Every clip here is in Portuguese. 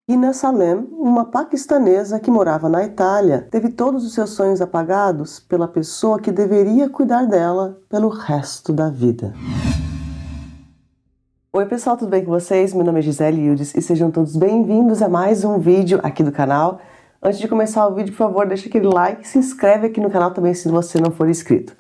Hina Salem, uma paquistanesa que morava na Itália, teve todos os seus sonhos apagados pela pessoa que deveria cuidar dela pelo resto da vida. Oi pessoal, tudo bem com vocês? Meu nome é Gisele Yudes e sejam todos bem-vindos a mais um vídeo aqui do canal. Antes de começar o vídeo, por favor, deixa aquele like e se inscreve aqui no canal também se você não for inscrito.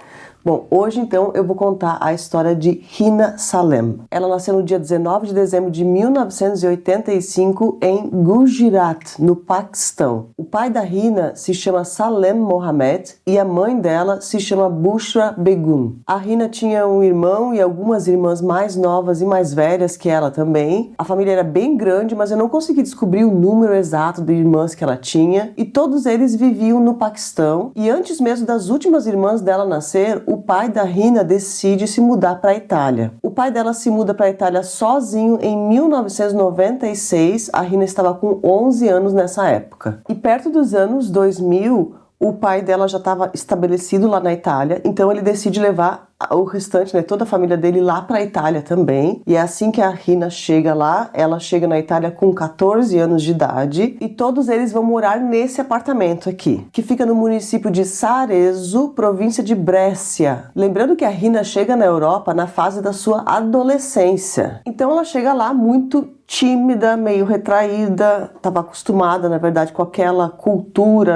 Bom, hoje então eu vou contar a história de Hina Salem. Ela nasceu no dia 19 de dezembro de 1985 em Gujarat, no Paquistão. O pai da Hina se chama Salem Mohammed e a mãe dela se chama Bushra Begum. A Hina tinha um irmão e algumas irmãs mais novas e mais velhas que ela também. A família era bem grande, mas eu não consegui descobrir o número exato de irmãs que ela tinha. E todos eles viviam no Paquistão. E antes mesmo das últimas irmãs dela nascer, o pai da Hina decide se mudar para a Itália. O pai dela se muda para a Itália sozinho em 1996. A Hina estava com 11 anos nessa época. E perto dos anos 2000, o pai dela já estava estabelecido lá na Itália, então ele decide levar o restante, toda a família dele lá para a Itália também. E é assim que a Hina chega lá, ela chega na Itália com 14 anos de idade e todos eles vão morar nesse apartamento aqui, que fica no município de Sarezo, província de Brescia. Lembrando que a Hina chega na Europa na fase da sua adolescência. Então ela chega lá muito tímida, meio retraída, estava acostumada, na verdade, com aquela cultura,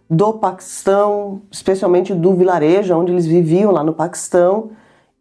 do Paquistão, especialmente do vilarejo onde eles viviam lá no Paquistão.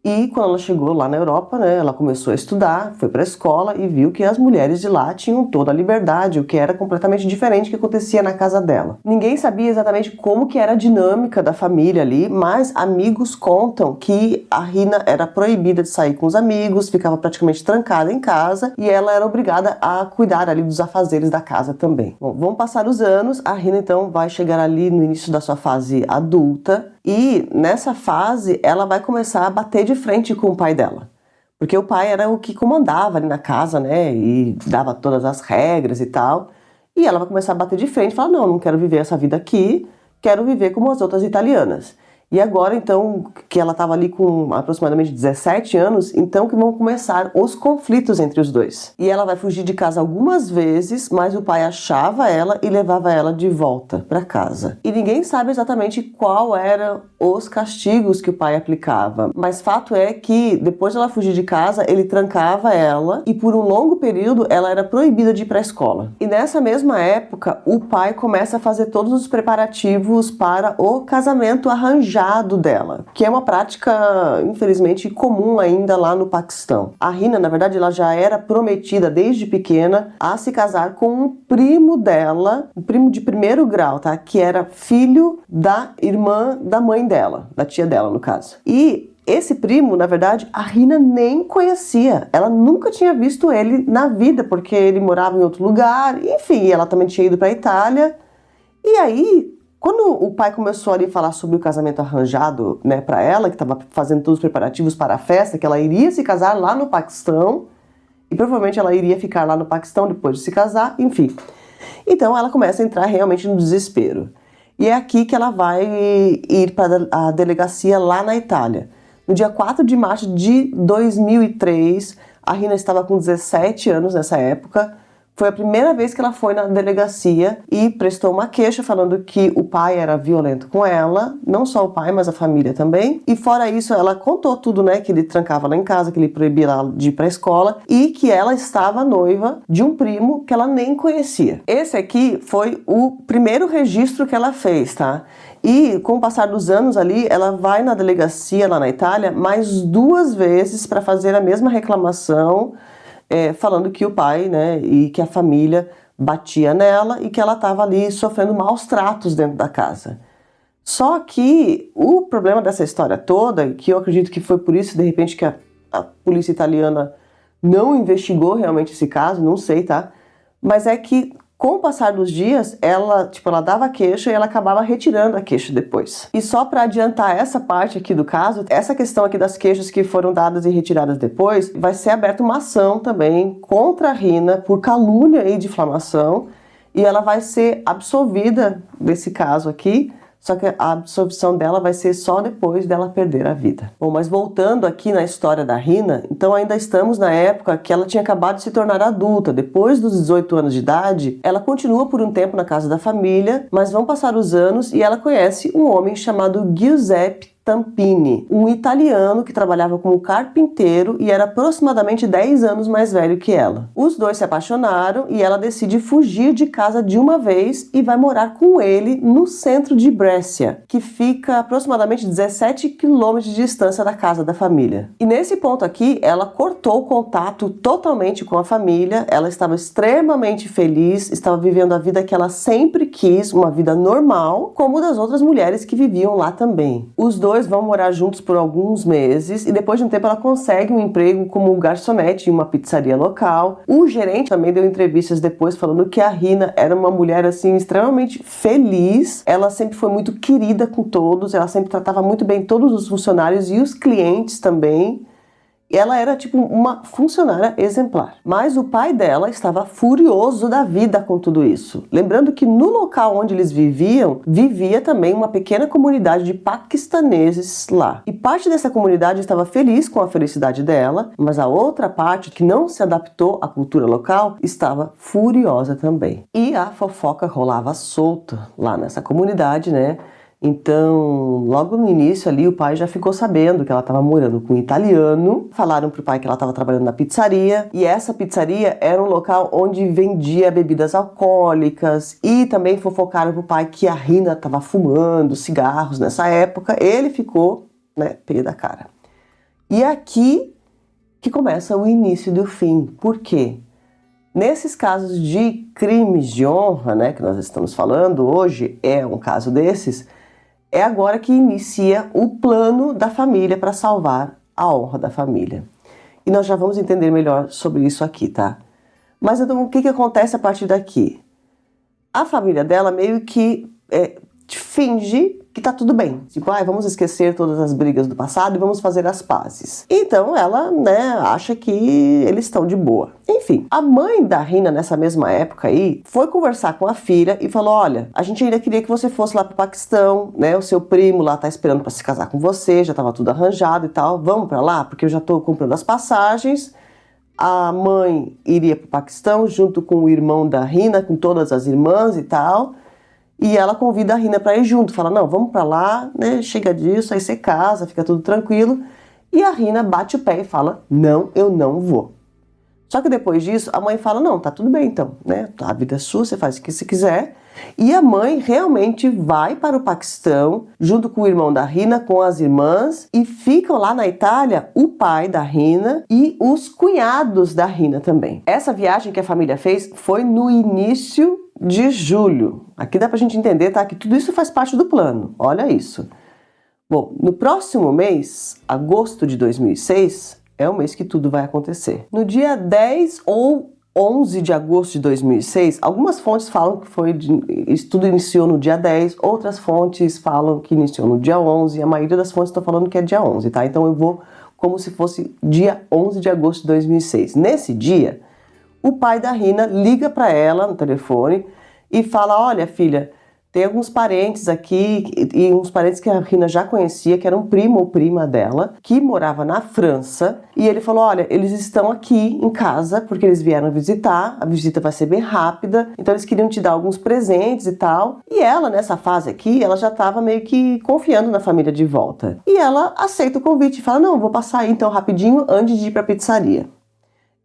E quando ela chegou lá na Europa, ela começou a estudar, foi para a escola e viu que as mulheres de lá tinham toda a liberdade, o que era completamente diferente do que acontecia na casa dela. Ninguém sabia exatamente como que era a dinâmica da família ali, mas amigos contam que a Hina era proibida de sair com os amigos, ficava praticamente trancada em casa e ela era obrigada a cuidar ali dos afazeres da casa também. Bom, vão passar os anos, a Hina então vai chegar ali no início da sua fase adulta. E nessa fase ela vai começar a bater de frente com o pai dela. Porque o pai era o que comandava ali na casa, e dava todas as regras e tal. E ela vai começar a bater de frente e falar, não quero viver essa vida aqui, quero viver como as outras italianas. E agora, então, que ela estava ali com aproximadamente 17 anos, então que vão começar os conflitos entre os dois. E ela vai fugir de casa algumas vezes, mas o pai achava ela e levava ela de volta para casa. E ninguém sabe exatamente qual eram os castigos que o pai aplicava. Mas fato é que, depois de ela fugir de casa, ele trancava ela e por um longo período ela era proibida de ir para a escola. E nessa mesma época, o pai começa a fazer todos os preparativos para o casamento arranjado dela, que é uma prática, infelizmente, comum ainda lá no Paquistão. A Hina, na verdade, ela já era prometida desde pequena a se casar com um primo dela, um primo de primeiro grau, que era filho da irmã da mãe dela, da tia dela, no caso. E esse primo, na verdade, a Hina nem conhecia. Ela nunca tinha visto ele na vida, porque ele morava em outro lugar. Enfim, ela também tinha ido para a Itália. E aí, quando o pai começou ali a falar sobre o casamento arranjado, para ela, que estava fazendo todos os preparativos para a festa, que ela iria se casar lá no Paquistão, e provavelmente ela iria ficar lá no Paquistão depois de se casar, enfim. Então ela começa a entrar realmente no desespero. E é aqui que ela vai ir para a delegacia lá na Itália. No dia 4 de março de 2003, a Hina estava com 17 anos nessa época. Foi a primeira vez que ela foi na delegacia e prestou uma queixa falando que o pai era violento com ela, não só o pai, mas a família também. E fora isso, ela contou tudo, que ele trancava ela em casa, que ele proibia ela de ir para a escola e que ela estava noiva de um primo que ela nem conhecia. Esse aqui foi o primeiro registro que ela fez, E com o passar dos anos ali, ela vai na delegacia lá na Itália mais 2 vezes para fazer a mesma reclamação, falando que o pai, e que a família batia nela e que ela estava ali sofrendo maus tratos dentro da casa. Só que o problema dessa história toda, que eu acredito que foi por isso, de repente, que a polícia italiana não investigou realmente esse caso, não sei, Mas é que com o passar dos dias, ela dava queixa e ela acabava retirando a queixa depois. E só para adiantar essa parte aqui do caso, essa questão aqui das queixas que foram dadas e retiradas depois, vai ser aberta uma ação também contra a Hina por calúnia e difamação, e ela vai ser absolvida desse caso aqui, só que a absorção dela vai ser só depois dela perder a vida. Bom, mas voltando aqui na história da Rina, então ainda estamos na época que ela tinha acabado de se tornar adulta. Depois dos 18 anos de idade, ela continua por um tempo na casa da família, mas vão passar os anos e ela conhece um homem chamado Giuseppe Tampini, um italiano que trabalhava como carpinteiro e era aproximadamente 10 anos mais velho que ela. Os dois se apaixonaram e ela decide fugir de casa de uma vez e vai morar com ele no centro de Brescia, que fica aproximadamente 17 quilômetros de distância da casa da família. E nesse ponto aqui, ela cortou o contato totalmente com a família, ela estava extremamente feliz, estava vivendo a vida que ela sempre quis, uma vida normal, como das outras mulheres que viviam lá também. Os dois vão morar juntos por alguns meses e depois de um tempo ela consegue um emprego como garçonete em uma pizzaria local. O gerente também deu entrevistas depois falando que a Rina era uma mulher assim extremamente feliz. Ela sempre foi muito querida com todos, ela sempre tratava muito bem todos os funcionários e os clientes também. Ela era tipo uma funcionária exemplar. Mas o pai dela estava furioso da vida com tudo isso. Lembrando que no local onde eles viviam, vivia também uma pequena comunidade de paquistaneses lá. E parte dessa comunidade estava feliz com a felicidade dela, mas a outra parte, que não se adaptou à cultura local, estava furiosa também. E a fofoca rolava solta lá nessa comunidade, né? Então, logo no início ali, o pai já ficou sabendo que ela estava morando com um italiano. Falaram pro pai que ela estava trabalhando na pizzaria. E essa pizzaria era um local onde vendia bebidas alcoólicas. E também fofocaram pro pai que a Rina estava fumando cigarros nessa época. Ele ficou, né, pé da cara. E aqui que começa o início do fim. Por quê? Nesses casos de crimes de honra, né, que nós estamos falando hoje, é um caso desses. É agora que inicia o plano da família para salvar a honra da família. E nós já vamos entender melhor sobre isso aqui, tá? Mas então o que acontece a partir daqui? A família dela meio que finge que tá tudo bem. Tipo, vamos esquecer todas as brigas do passado e vamos fazer as pazes. Então ela, né, acha que eles estão de boa. Enfim, a mãe da Rina nessa mesma época aí foi conversar com a filha e falou: olha, a gente ainda queria que você fosse lá pro Paquistão, né? O seu primo lá tá esperando para se casar com você, já tava tudo arranjado e tal. Vamos para lá, porque eu já tô comprando as passagens. A mãe iria pro Paquistão junto com o irmão da Rina, com todas as irmãs e tal. E ela convida a Rina para ir junto, fala: não, vamos para lá, né? Chega disso, aí você casa, fica tudo tranquilo. E a Rina bate o pé e fala: não, eu não vou. Só que depois disso, a mãe fala: não, tá tudo bem então, né? A vida é sua, você faz o que você quiser. E a mãe realmente vai para o Paquistão, junto com o irmão da Rina, com as irmãs, e ficam lá na Itália o pai da Rina e os cunhados da Rina também. Essa viagem que a família fez foi no início de julho. Aqui dá pra gente entender, tá? Que tudo isso faz parte do plano. Olha isso. Bom, no próximo mês, agosto de 2006, é o mês que tudo vai acontecer. No dia 10 ou 11 de agosto de 2006, algumas fontes falam que isso tudo iniciou no dia 10, outras fontes falam que iniciou no dia 11, a maioria das fontes estão falando que é dia 11, tá? Então eu vou como se fosse dia 11 de agosto de 2006. Nesse dia, o pai da Rina liga para ela no telefone e fala: olha, filha, tem alguns parentes aqui, e uns parentes que a Rina já conhecia, que eram primo ou prima dela, que morava na França. E ele falou: olha, eles estão aqui em casa porque eles vieram visitar, a visita vai ser bem rápida, então eles queriam te dar alguns presentes e tal. E ela, nessa fase aqui, ela já estava meio que confiando na família de volta. E ela aceita o convite e fala: não, vou passar aí então rapidinho antes de ir para a pizzaria.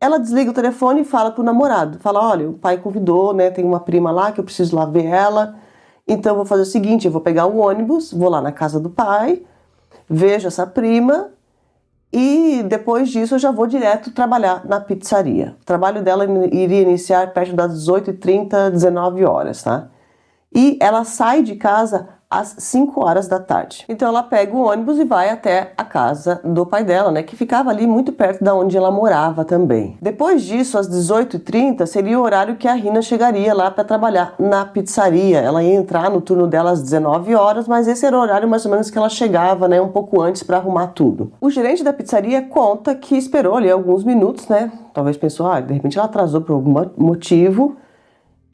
Ela desliga o telefone e fala pro namorado, fala: olha, o pai convidou, né, tem uma prima lá que eu preciso lá ver ela, então eu vou fazer o seguinte, eu vou pegar o ônibus, vou lá na casa do pai, vejo essa prima e depois disso eu já vou direto trabalhar na pizzaria. O trabalho dela iria iniciar perto das 18h30, 19 horas, tá? E ela sai de casa às 5 horas da tarde. Então ela pega o ônibus e vai até a casa do pai dela, né, que ficava ali muito perto da onde ela morava também. Depois disso, às 18h30, seria o horário que a Rina chegaria lá para trabalhar na pizzaria. Ela ia entrar no turno dela às 19 horas, mas esse era o horário mais ou menos que ela chegava, né, um pouco antes para arrumar tudo. O gerente da pizzaria conta que esperou ali alguns minutos, né, talvez pensou: de repente ela atrasou por algum motivo.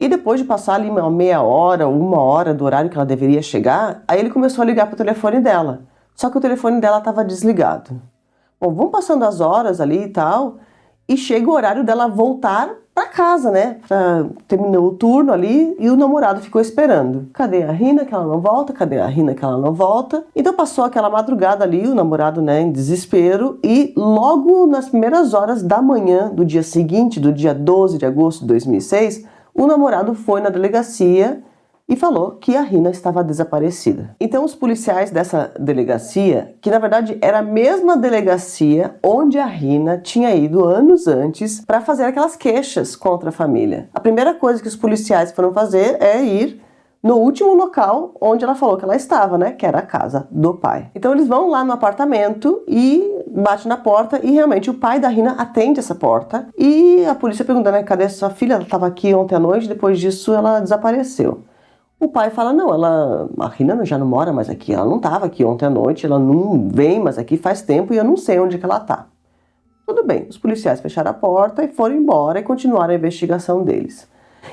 E depois de passar ali uma meia hora, 1 hora do horário que ela deveria chegar, aí ele começou a ligar para o telefone dela. Só que o telefone dela estava desligado. Bom, vão passando as horas ali e tal, e chega o horário dela voltar para casa, né? Terminou o turno ali e o namorado ficou esperando. Cadê a Rina que ela não volta? Cadê a Rina que ela não volta? Então passou aquela madrugada ali, o namorado, né, em desespero, e logo nas primeiras horas da manhã do dia seguinte, do dia 12 de agosto de 2006, o namorado foi na delegacia e falou que a Rina estava desaparecida. Então os policiais dessa delegacia, que na verdade era a mesma delegacia onde a Rina tinha ido anos antes para fazer aquelas queixas contra a família. A primeira coisa que os policiais foram fazer é ir no último local onde ela falou que ela estava, né, que era a casa do pai. Então eles vão lá no apartamento e bate na porta e realmente o pai da Rina atende essa porta e a polícia pergunta, né, cadê sua filha? Ela estava aqui ontem à noite, depois disso ela desapareceu. O pai fala, não, a Rina já não mora mais aqui, ela não estava aqui ontem à noite, ela não vem mais aqui faz tempo e eu não sei onde que ela está. Tudo bem, os policiais fecharam a porta e foram embora e continuaram a investigação deles.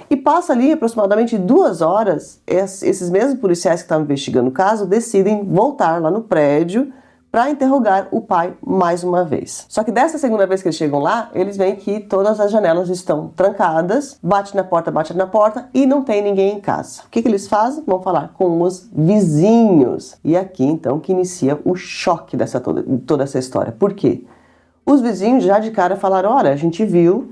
E passa ali aproximadamente 2 horas, esses mesmos policiais que estavam investigando o caso decidem voltar lá no prédio para interrogar o pai mais uma vez. Só que dessa segunda vez que eles chegam lá, eles veem que todas as janelas estão trancadas, bate na porta e não tem ninguém em casa. O que eles fazem? Vão falar com os vizinhos. E aqui então que inicia o choque dessa toda essa história. Por quê? Os vizinhos já de cara falaram, olha, a gente viu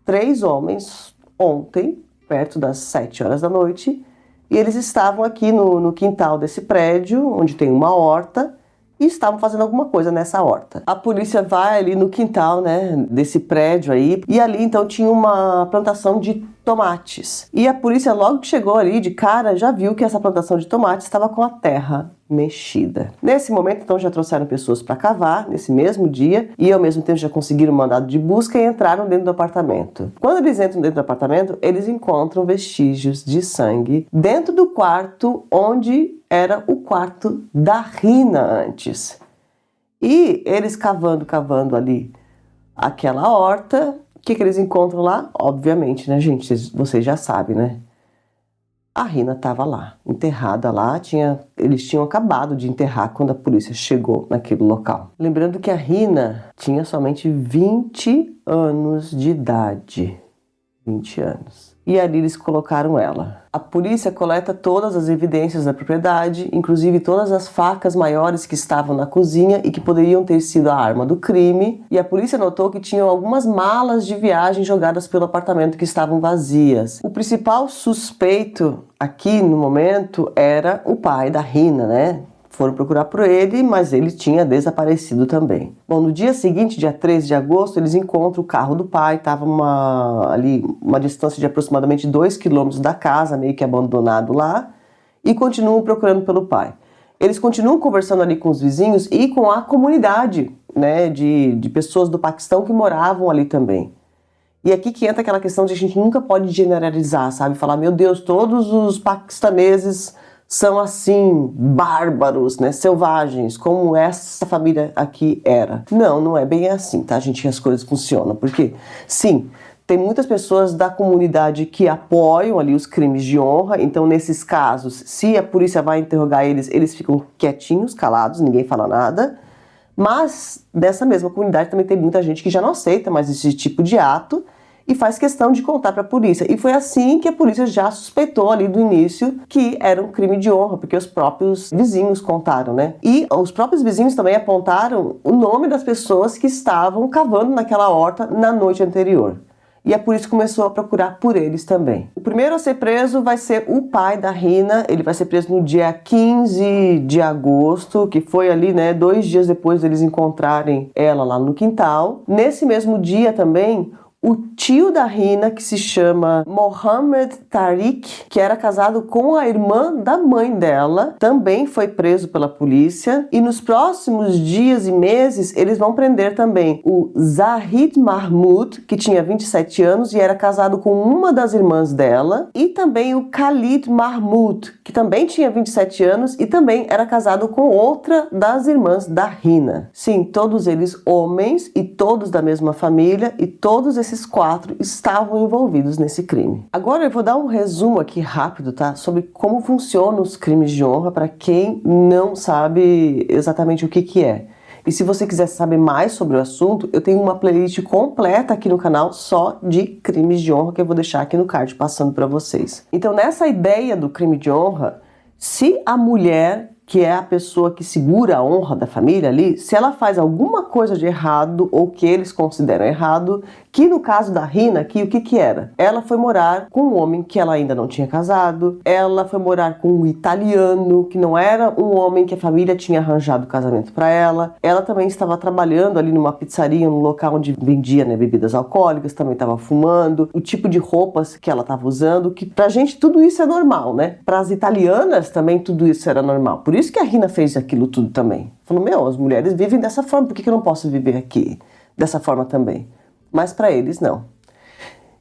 3 homens ontem, perto das 7 horas da noite, e eles estavam aqui no quintal desse prédio, onde tem uma horta, e estavam fazendo alguma coisa nessa horta. A polícia vai ali no quintal, né, desse prédio aí, e ali então tinha uma plantação de tomates. E a polícia logo que chegou ali de cara já viu que essa plantação de tomates estava com a terra mexida. Nesse momento então já trouxeram pessoas para cavar nesse mesmo dia e ao mesmo tempo já conseguiram um mandado de busca e entraram dentro do apartamento. Quando eles entram dentro do apartamento, eles encontram vestígios de sangue dentro do quarto onde era o quarto da Rina antes. E eles cavando ali aquela horta, o que eles encontram lá? Obviamente, né, gente? Vocês já sabem, né? A Rina estava lá, enterrada lá, eles tinham acabado de enterrar quando a polícia chegou naquele local. Lembrando que a Rina tinha somente 20 anos de idade. 20 anos. E ali eles colocaram ela. A polícia coleta todas as evidências da propriedade, inclusive todas as facas maiores que estavam na cozinha e que poderiam ter sido a arma do crime. E a polícia notou que tinham algumas malas de viagem jogadas pelo apartamento que estavam vazias. O principal suspeito aqui no momento era o pai da Rina, né? Foram procurar por ele, mas ele tinha desaparecido também. Bom, no dia seguinte, dia 13 de agosto, eles encontram o carro do pai, estava ali uma distância de aproximadamente 2 quilômetros da casa, meio que abandonado lá, e continuam procurando pelo pai. Eles continuam conversando ali com os vizinhos e com a comunidade, né, de pessoas do Paquistão que moravam ali também. E aqui que entra aquela questão de a gente nunca pode generalizar, sabe? Falar, meu Deus, todos os paquistaneses são assim, bárbaros, né, selvagens, como essa família aqui era. Não, não é bem assim, tá, gente? As coisas funcionam, porque, sim, tem muitas pessoas da comunidade que apoiam ali os crimes de honra, então nesses casos, se a polícia vai interrogar eles, eles ficam quietinhos, calados, ninguém fala nada, mas dessa mesma comunidade também tem muita gente que já não aceita mais esse tipo de ato, e faz questão de contar para a polícia. E foi assim que a polícia já suspeitou ali do início que era um crime de honra, porque os próprios vizinhos contaram, né? E os próprios vizinhos também apontaram o nome das pessoas que estavam cavando naquela horta na noite anterior. E a polícia começou a procurar por eles também. O primeiro a ser preso vai ser o pai da Rina. Ele vai ser preso no dia 15 de agosto, que foi ali, né, 2 dias depois deles encontrarem ela lá no quintal. Nesse mesmo dia também, o tio da Rina, que se chama Mohammed Tariq, que era casado com a irmã da mãe dela, também foi preso pela polícia. E nos próximos dias e meses, eles vão prender também o Zahid Mahmoud, que tinha 27 anos e era casado com uma das irmãs dela, e também o Khalid Mahmoud, que também tinha 27 anos e também era casado com outra das irmãs da Rina. Sim, todos eles homens e todos da mesma família, e todos esses esses 4 estavam envolvidos nesse crime. Agora eu vou dar um resumo aqui rápido, tá? Sobre como funcionam os crimes de honra para quem não sabe exatamente o que é. E se você quiser saber mais sobre o assunto, eu tenho uma playlist completa aqui no canal só de crimes de honra que eu vou deixar aqui no card passando para vocês. Então, nessa ideia do crime de honra, se a mulher, que é a pessoa que segura a honra da família ali, se ela faz alguma coisa de errado ou que eles consideram errado, que no caso da Rina aqui, o que era? Ela foi morar com um homem que ela ainda não tinha casado, ela foi morar com um italiano, que não era um homem que a família tinha arranjado casamento para ela também estava trabalhando ali numa pizzaria, num local onde vendia, né, bebidas alcoólicas, também estava fumando, o tipo de roupas que ela estava usando, que pra gente tudo isso é normal, né? Para as italianas também tudo isso era normal. Por isso que a Rina fez aquilo tudo também. Falou, meu, as mulheres vivem dessa forma, por que eu não posso viver aqui dessa forma também? Mas para eles, não.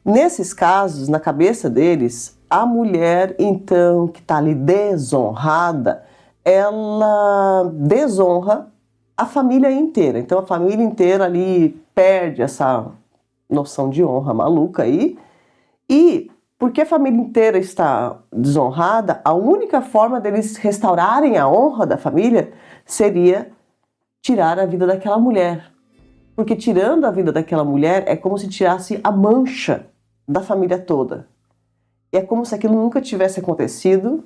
Nesses casos, na cabeça deles, a mulher, então, que está ali desonrada, ela desonra a família inteira. Então, a família inteira ali perde essa noção de honra maluca aí. E porque a família inteira está desonrada, a única forma deles restaurarem a honra da família seria tirar a vida daquela mulher. Porque tirando a vida daquela mulher é como se tirasse a mancha da família toda. É como se aquilo nunca tivesse acontecido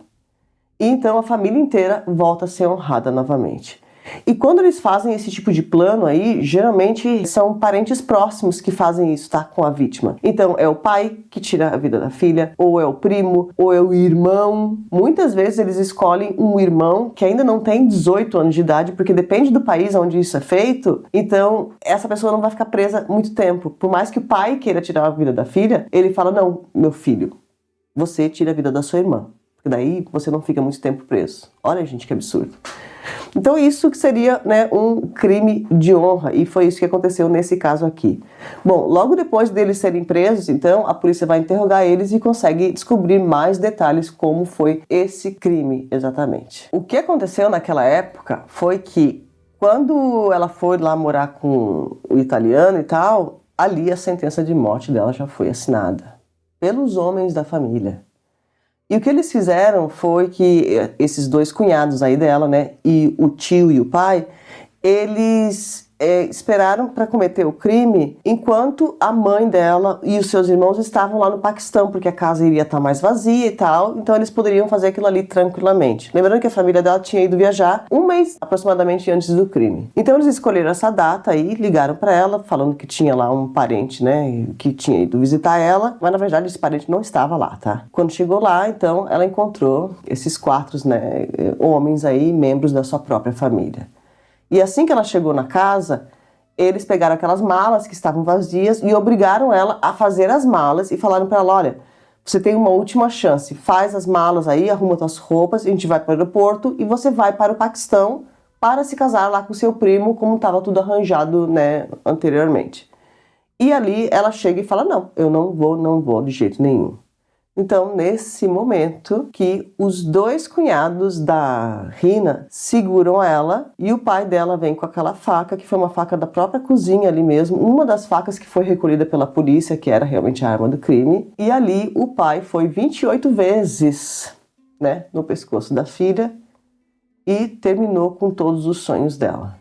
e então a família inteira volta a ser honrada novamente. E quando eles fazem esse tipo de plano aí, geralmente são parentes próximos que fazem isso, tá? Com a vítima. Então é o pai que tira a vida da filha, ou é o primo, ou é o irmão. Muitas vezes eles escolhem um irmão que ainda não tem 18 anos de idade, porque depende do país onde isso é feito, então essa pessoa não vai ficar presa muito tempo. Por mais que o pai queira tirar a vida da filha, ele fala, não, meu filho, você tira a vida da sua irmã. Porque daí você não fica muito tempo preso. Olha, gente, que absurdo. Então isso que seria, né, um crime de honra, e foi isso que aconteceu nesse caso aqui. Bom, logo depois deles serem presos, então, a polícia vai interrogar eles e consegue descobrir mais detalhes como foi esse crime exatamente. O que aconteceu naquela época foi que, quando ela foi lá morar com o italiano e tal, ali a sentença de morte dela já foi assinada pelos homens da família. E o que eles fizeram foi que esses 2 cunhados aí dela, né, e o tio e o pai, eles esperaram para cometer o crime enquanto a mãe dela e os seus irmãos estavam lá no Paquistão, porque a casa iria estar mais vazia e tal, então eles poderiam fazer aquilo ali tranquilamente. Lembrando que a família dela tinha ido viajar um mês aproximadamente antes do crime. Então eles escolheram essa data aí, ligaram para ela, falando que tinha lá um parente, né, que tinha ido visitar ela, mas na verdade esse parente não estava lá, tá? Quando chegou lá, então, ela encontrou esses 4, né, homens aí, membros da sua própria família. E assim que ela chegou na casa, eles pegaram aquelas malas que estavam vazias e obrigaram ela a fazer as malas e falaram para ela, olha, você tem uma última chance, faz as malas aí, arruma suas roupas, a gente vai para o aeroporto e você vai para o Paquistão para se casar lá com seu primo, como estava tudo arranjado, né, anteriormente. E ali ela chega e fala, não, eu não vou de jeito nenhum. Então, nesse momento que os 2 cunhados da Rina seguram ela e o pai dela vem com aquela faca, que foi uma faca da própria cozinha ali mesmo, uma das facas que foi recolhida pela polícia, que era realmente a arma do crime, e ali o pai foi 28 vezes, né, no pescoço da filha e terminou com todos os sonhos dela.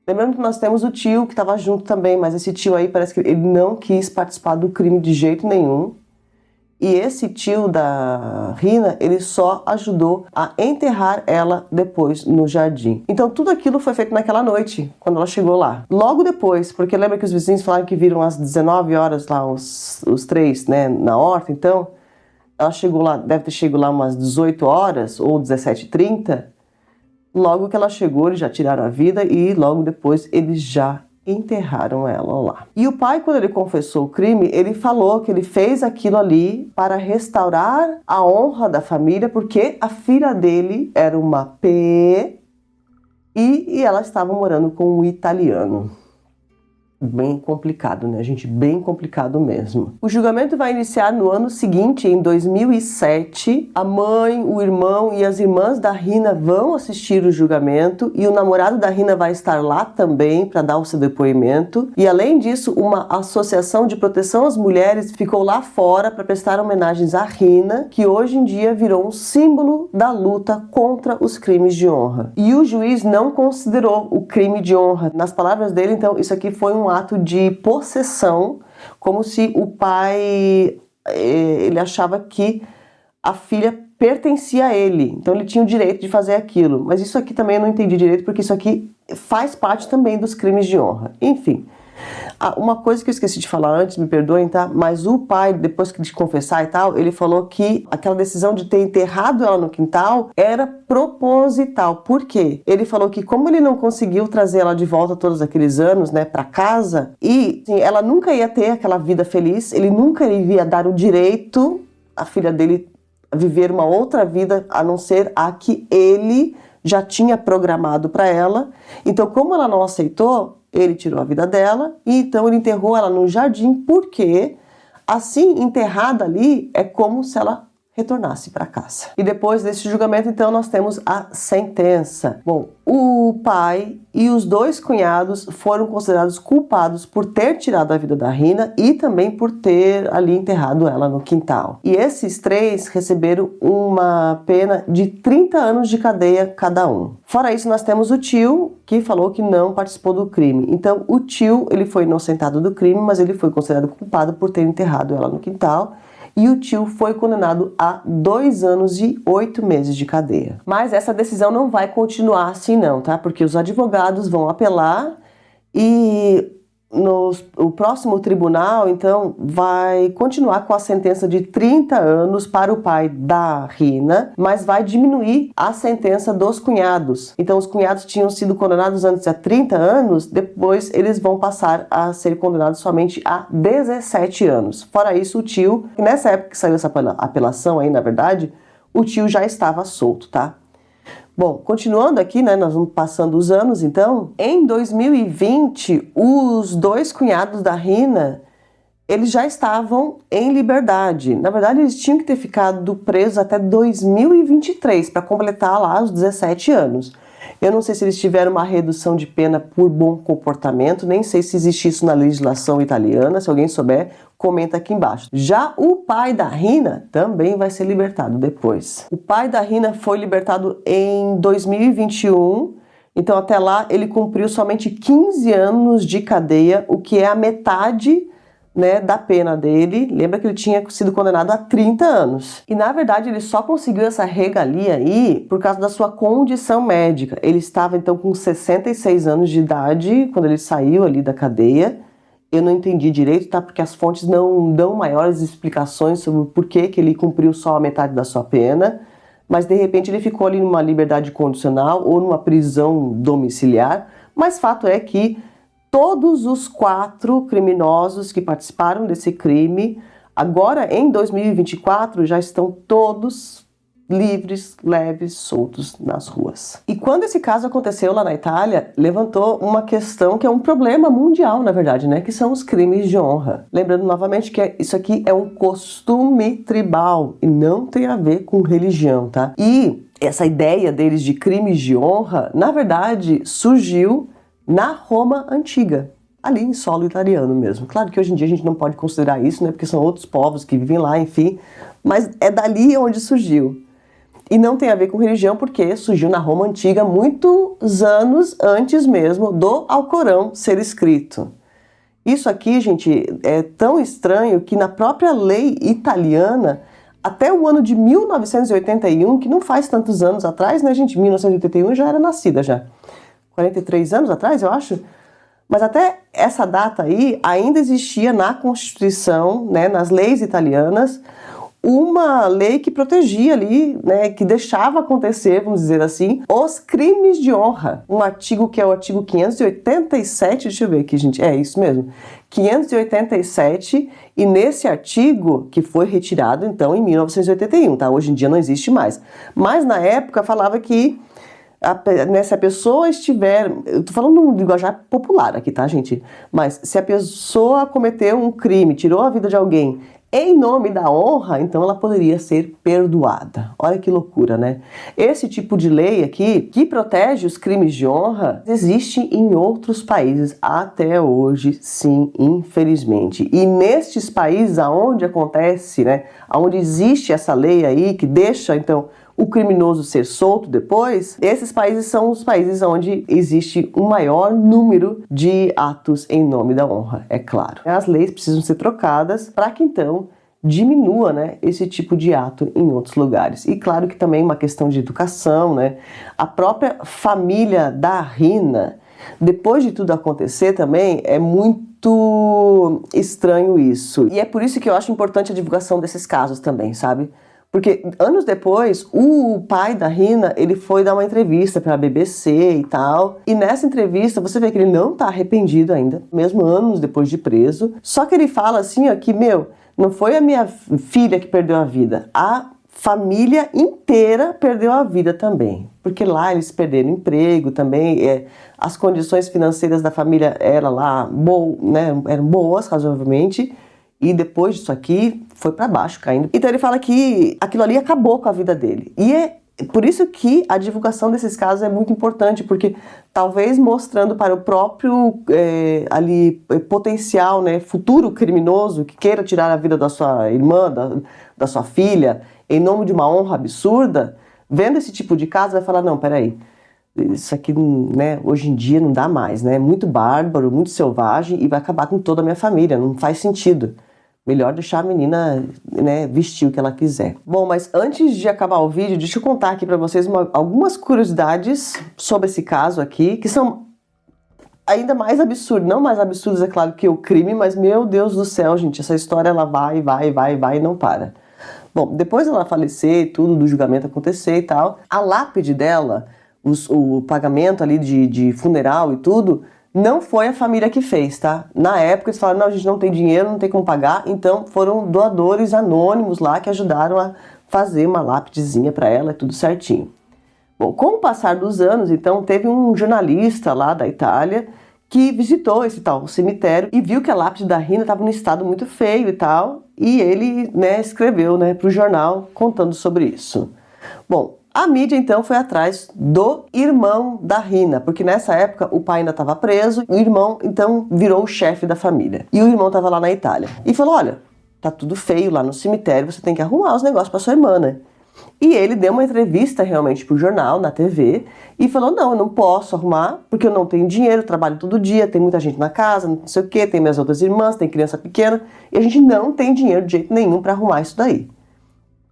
Lembrando que nós temos o tio que estava junto também, mas esse tio aí parece que ele não quis participar do crime de jeito nenhum. E esse tio da Rina, ele só ajudou a enterrar ela depois no jardim. Então tudo aquilo foi feito naquela noite, quando ela chegou lá. Logo depois, porque lembra que os vizinhos falaram que viram às 19 horas lá os 3, né, na horta, então ela chegou lá, deve ter chegado lá umas 18 horas ou 17h30. Logo que ela chegou, eles já tiraram a vida e logo depois eles já enterraram ela lá. E o pai, quando ele confessou o crime, ele falou que ele fez aquilo ali para restaurar a honra da família, porque a filha dele era uma P e ela estava morando com um italiano. bem complicado, né, gente? Bem complicado mesmo. O julgamento vai iniciar no ano seguinte, em 2007. A mãe, o irmão e as irmãs da Rina vão assistir o julgamento e o namorado da Rina vai estar lá também para dar o seu depoimento. E além disso, uma associação de proteção às mulheres ficou lá fora para prestar homenagens à Rina, que hoje em dia virou um símbolo da luta contra os crimes de honra. E o juiz não considerou o crime de honra. Nas palavras dele, então, isso aqui foi um ato de possessão, como se o pai, ele achava que a filha pertencia a ele, então ele tinha o direito de fazer aquilo. Mas isso aqui também eu não entendi direito, porque isso aqui faz parte também dos crimes de honra. Enfim, uma coisa que eu esqueci de falar antes, me perdoem, tá? Mas o pai, depois de confessar e tal, ele falou que aquela decisão de ter enterrado ela no quintal era proposital. Por quê? Ele falou que como ele não conseguiu trazer ela de volta todos aqueles anos, né, pra casa, e assim, ela nunca ia ter aquela vida feliz, ele nunca iria dar o direito à filha dele a viver uma outra vida, a não ser a que ele já tinha programado para ela. Então, como ela não aceitou, ele tirou a vida dela e então ele enterrou ela no jardim, porque assim, enterrada ali, é como se ela retornasse para casa. E depois desse julgamento, então, nós temos a sentença. Bom, o pai e os dois cunhados foram considerados culpados por ter tirado a vida da Rina e também por ter ali enterrado ela no quintal. E esses três receberam uma pena de 30 anos de cadeia cada um. Fora isso, nós temos o tio, que falou que não participou do crime. Então, o tio, ele foi inocentado do crime, mas ele foi considerado culpado por ter enterrado ela no quintal. E o tio foi condenado a 2 anos e 8 meses de cadeia. Mas essa decisão não vai continuar assim não, tá? Porque os advogados vão apelar e o próximo tribunal, então, vai continuar com a sentença de 30 anos para o pai da Rina, mas vai diminuir a sentença dos cunhados. Então, os cunhados tinham sido condenados antes a 30 anos, depois eles vão passar a ser condenados somente a 17 anos. Fora isso, o tio, nessa época que saiu essa apelação aí, na verdade, o tio já estava solto, tá? Bom, continuando aqui, né, nós vamos passando os anos, então. Em 2020, os dois cunhados da Rina, eles já estavam em liberdade. Na verdade, eles tinham que ter ficado presos até 2023, para completar lá os 17 anos. Eu não sei se eles tiveram uma redução de pena por bom comportamento, nem sei se existe isso na legislação italiana. Se alguém souber, comenta aqui embaixo. Já o pai da Rina também vai ser libertado depois. O pai da Rina foi libertado em 2021, então até lá ele cumpriu somente 15 anos de cadeia, o que é a metade, né, da pena dele. Lembra que ele tinha sido condenado a 30 anos. E na verdade ele só conseguiu essa regalia aí por causa da sua condição médica. Ele estava então com 66 anos de idade quando ele saiu ali da cadeia. Eu não entendi direito, tá? Porque as fontes não dão maiores explicações sobre o porquê que ele cumpriu só a metade da sua pena. Mas de repente ele ficou ali numa liberdade condicional ou numa prisão domiciliar. Mas fato é que todos os 4 criminosos que participaram desse crime, agora em 2024, já estão todos livres, leves, soltos nas ruas. E quando esse caso aconteceu lá na Itália, levantou uma questão que é um problema mundial, na verdade, né? Que são os crimes de honra. Lembrando novamente que isso aqui é um costume tribal e não tem a ver com religião, tá? E essa ideia deles de crimes de honra, na verdade, surgiu na Roma Antiga, ali em solo italiano mesmo. Claro que hoje em dia a gente não pode considerar isso, né, porque são outros povos que vivem lá, enfim, mas é dali onde surgiu. E não tem a ver com religião, porque surgiu na Roma Antiga muitos anos antes mesmo do Alcorão ser escrito. Isso aqui, gente, é tão estranho que na própria lei italiana, até o ano de 1981, que não faz tantos anos atrás, né, gente? 1981 eu já era nascida já. 43 anos atrás, eu acho, mas até essa data aí ainda existia na Constituição, né, nas leis italianas, uma lei que protegia ali, né, que deixava acontecer, vamos dizer assim, os crimes de honra. Um artigo que é o artigo 587, deixa eu ver aqui, gente, é isso mesmo, 587, e nesse artigo, que foi retirado então em 1981, tá? Hoje em dia não existe mais. Mas na época falava que né, se a pessoa estiver... Eu tô falando de linguajar popular aqui, tá, gente? Mas se a pessoa cometeu um crime, tirou a vida de alguém em nome da honra, então ela poderia ser perdoada. Olha que loucura, né? Esse tipo de lei aqui, que protege os crimes de honra, existe em outros países até hoje, sim, infelizmente. E nestes países aonde acontece, né, aonde existe essa lei aí, que deixa, então, o criminoso ser solto depois, esses países são os países onde existe um maior número de atos em nome da honra, é claro. As leis precisam ser trocadas para que então diminua, né, esse tipo de ato em outros lugares. E claro que também uma questão de educação, né? A própria família da Rina, depois de tudo acontecer também, é muito estranho isso. E é por isso que eu acho importante a divulgação desses casos também, sabe? Porque anos depois, o pai da Rina, ele foi dar uma entrevista para a BBC e tal. E nessa entrevista, você vê que ele não tá arrependido ainda, mesmo anos depois de preso. Só que ele fala assim, ó, que, não foi a minha filha que perdeu a vida, a família inteira perdeu a vida também. Porque lá eles perderam emprego também, as condições financeiras da família eram lá, né, eram boas, razoavelmente. E depois disso aqui, foi para baixo caindo. Então ele fala que aquilo ali acabou com a vida dele. E é por isso que a divulgação desses casos é muito importante, porque talvez mostrando para o próprio potencial, né, futuro criminoso que queira tirar a vida da sua irmã, da sua filha, em nome de uma honra absurda, vendo esse tipo de caso vai falar, não, peraí, isso aqui, né, hoje em dia não dá mais, né, é muito bárbaro, muito selvagem e vai acabar com toda a minha família, não faz sentido. Melhor deixar a menina, né, vestir o que ela quiser. Bom, mas antes de acabar o vídeo, deixa eu contar aqui pra vocês algumas curiosidades sobre esse caso aqui, que são ainda mais absurdas. Não mais absurdas, é claro, que o crime, mas, meu Deus do céu, gente, essa história, ela vai e não para. Bom, depois dela falecer, tudo do julgamento acontecer e tal, a lápide dela, o pagamento ali de funeral e tudo, não foi a família que fez, tá? Na época eles falaram, não, a gente não tem dinheiro, não tem como pagar, então foram doadores anônimos lá que ajudaram a fazer uma lápidezinha para ela, tudo certinho. Bom, com o passar dos anos, então, teve um jornalista lá da Itália que visitou esse tal cemitério e viu que a lápide da Rina estava num estado muito feio e tal, e ele, né, escreveu, né, para o jornal contando sobre isso. Bom, a mídia, então, foi atrás do irmão da Rina, porque nessa época o pai ainda estava preso, o irmão, então, virou o chefe da família. E o irmão estava lá na Itália. E falou, olha, tá tudo feio lá no cemitério, você tem que arrumar os negócios para sua irmã, né? E ele deu uma entrevista realmente pro jornal, na TV, e falou, não, eu não posso arrumar, porque eu não tenho dinheiro, trabalho todo dia, tem muita gente na casa, não sei o quê, tem minhas outras irmãs, tem criança pequena, e a gente não tem dinheiro de jeito nenhum para arrumar isso daí.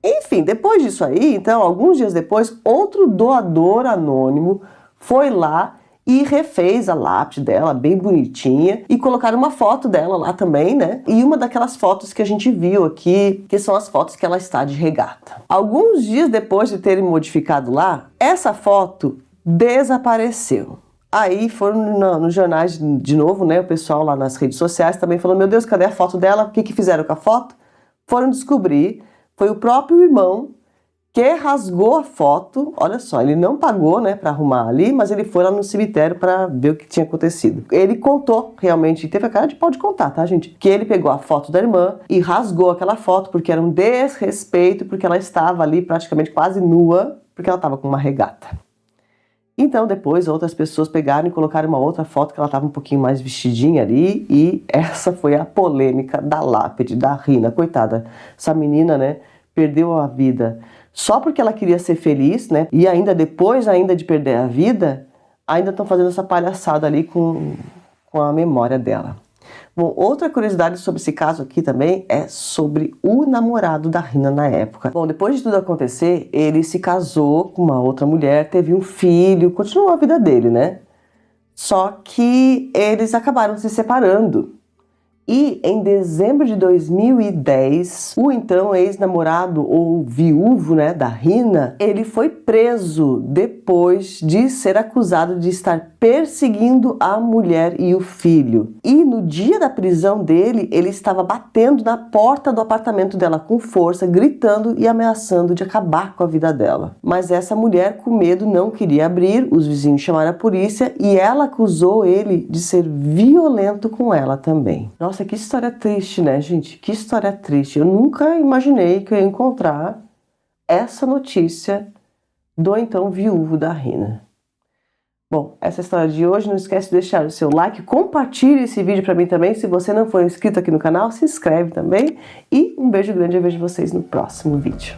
Enfim, depois disso aí, então, alguns dias depois, outro doador anônimo foi lá e refez a lápide dela, bem bonitinha, e colocaram uma foto dela lá também, né? E uma daquelas fotos que a gente viu aqui, que são as fotos que ela está de regata. Alguns dias depois de terem modificado lá, essa foto desapareceu. Aí foram nos jornais de novo, né? O pessoal lá nas redes sociais também falou, meu Deus, cadê a foto dela? O que fizeram com a foto? Foram descobrir. Foi o próprio irmão que rasgou a foto, olha só, ele não pagou, né, para arrumar ali, mas ele foi lá no cemitério para ver o que tinha acontecido. Ele contou, realmente, teve a cara de pau de contar, tá, gente? Que ele pegou a foto da irmã e rasgou aquela foto porque era um desrespeito, porque ela estava ali praticamente quase nua, porque ela estava com uma regata. Então, depois, outras pessoas pegaram e colocaram uma outra foto que ela estava um pouquinho mais vestidinha ali, e essa foi a polêmica da lápide da Rina. Coitada, essa menina, né, perdeu a vida só porque ela queria ser feliz, né, e ainda depois de perder a vida, ainda estão fazendo essa palhaçada ali com a memória dela. Bom, outra curiosidade sobre esse caso aqui também é sobre o namorado da Rina na época. Bom, depois de tudo acontecer, ele se casou com uma outra mulher, teve um filho, continuou a vida dele, né? Só que eles acabaram se separando. E em dezembro de 2010, o então ex-namorado ou viúvo, né, da Rina, ele foi preso depois de ser acusado de estar perseguindo a mulher e o filho. E no dia da prisão dele, ele estava batendo na porta do apartamento dela com força, gritando e ameaçando de acabar com a vida dela. Mas essa mulher, com medo, não queria abrir, os vizinhos chamaram a polícia e ela acusou ele de ser violento com ela também. Nossa, que história triste, né, gente? Que história triste. Eu nunca imaginei que eu ia encontrar essa notícia do então viúvo da Rina. Bom, essa é a história de hoje. Não esquece de deixar o seu like, compartilhe esse vídeo para mim também. Se você não for inscrito aqui no canal, se inscreve também. E um beijo grande, eu vejo vocês no próximo vídeo.